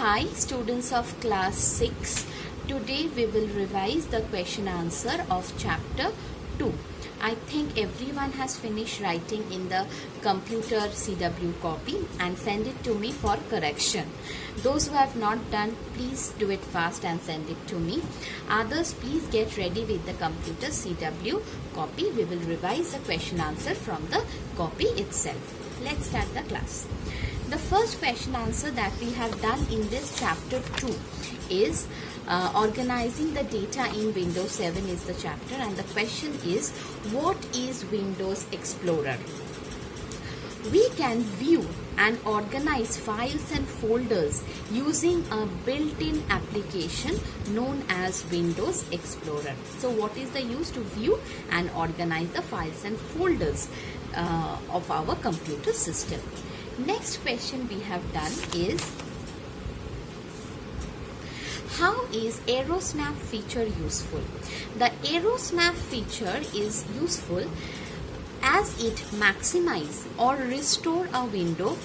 Hi students of class 6. Today we will revise the question answer of chapter 2. I think everyone has finished writing in the computer CW copy and send it to me for correction. Those who have not done, please do it fast and send it to me. Others, please get ready with the computer CW copy. We will revise the question answer from the copy itself. Let's start the class. The first question answer that we have done in this chapter 2 is organizing the data in Windows 7 is the chapter, and the question is, what is Windows Explorer? We can view and organize files and folders using a built-in application known as Windows Explorer. So what is the use to view and organize the files and folders of our computer system? Next question we have done is, how is AeroSnap feature useful? The AeroSnap feature is useful as it maximize or restore a window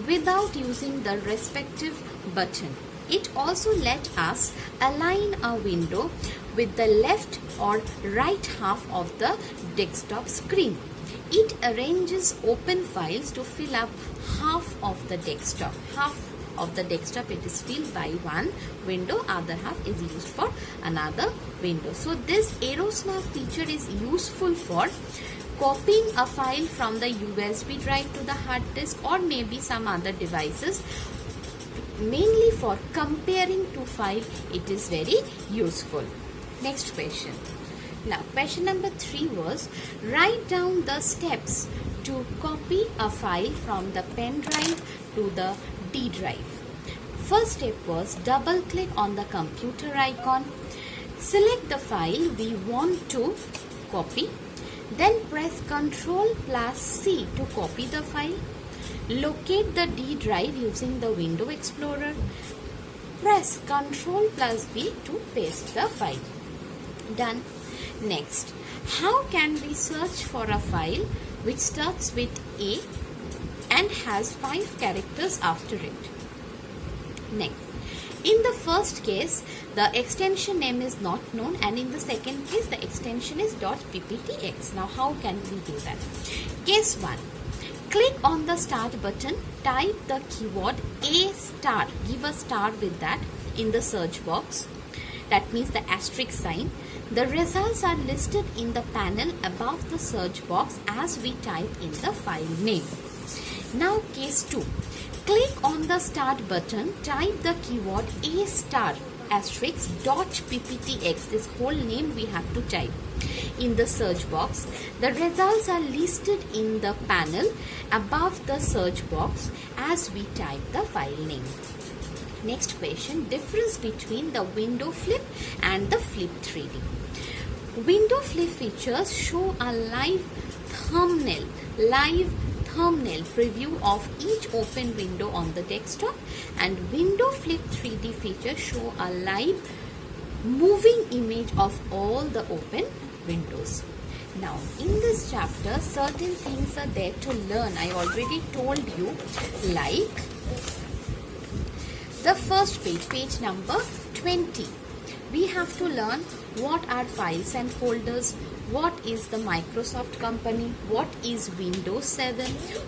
without using the respective button. It also let us align a window with the left or right half of the desktop screen. It arranges open files to fill up half of the desktop. Half of the desktop it is filled by one window, other half is used for another window. So this AeroSnap feature is useful for copying a file from the USB drive to the hard disk or maybe some other devices. Mainly for comparing two files, it is very useful. Next question. Now, question number 3 was, write down the steps to copy a file from the pen drive to the D drive. First step was double click on the computer icon, select the file we want to copy, then press Ctrl+C to copy the file, locate the D drive using the Windows Explorer, press Ctrl+V to paste the file. Done. Next, how can we search for a file which starts with A and has 5 characters after it? Next, in the first case, the extension name is not known, and in the second case, the extension is .pptx. Now, how can we do that? Case 1. Click on the start button, type the keyword A star, give a star with that in the search box. That means the asterisk sign. The results are listed in the panel above the search box as we type in the file name. Now case 2. Click on the start button, type the keyword A star asterisk .pptx. This whole name we have to type in the search box. The results are listed in the panel above the search box as we type the file name. Next question, difference between the window flip and the flip 3D. Window flip features show a live thumbnail preview of each open window on the desktop, and window flip 3D features show a live moving image of all the open windows. Now in this chapter, certain things are there to learn. I already told you, like the first page, page number 20. We have to learn what are files and folders, what is the Microsoft company, what is Windows 7,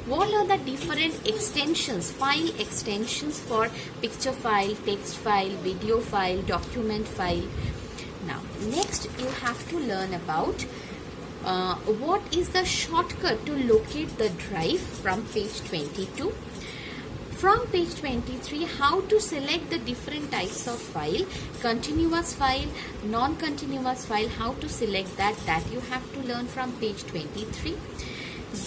what are the different extensions, file extensions for picture file, text file, video file, document file. Now next you have to learn about what is the shortcut to locate the drive from page 22. From page 23, how to select the different types of file, continuous file, non-continuous file, how to select that you have to learn from page 23.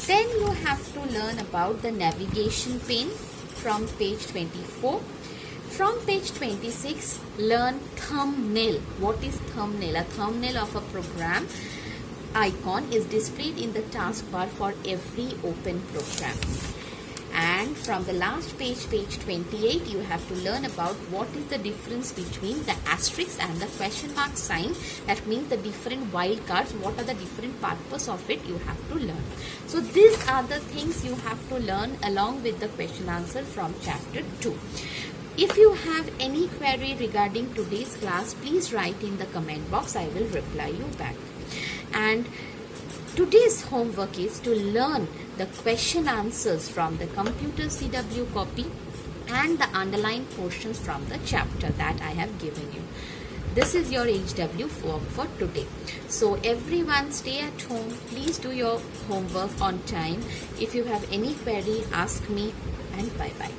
Then you have to learn about the navigation pane from page 24. From page 26, learn thumbnail. What is thumbnail? A thumbnail of a program icon is displayed in the taskbar for every open program. And from the last page, page 28, you have to learn about what is the difference between the asterisk and the question mark sign. That means the different wildcards, what are the different purpose of it, you have to learn. So these are the things you have to learn along with the question answer from chapter 2. If you have any query regarding today's class, please write in the comment box. I will reply you back. And today's homework is to learn the question answers from the computer CW copy and the underlined portions from the chapter that I have given you. This is your HW work for today. So everyone stay at home. Please do your homework on time. If you have any query, ask me, and bye-bye.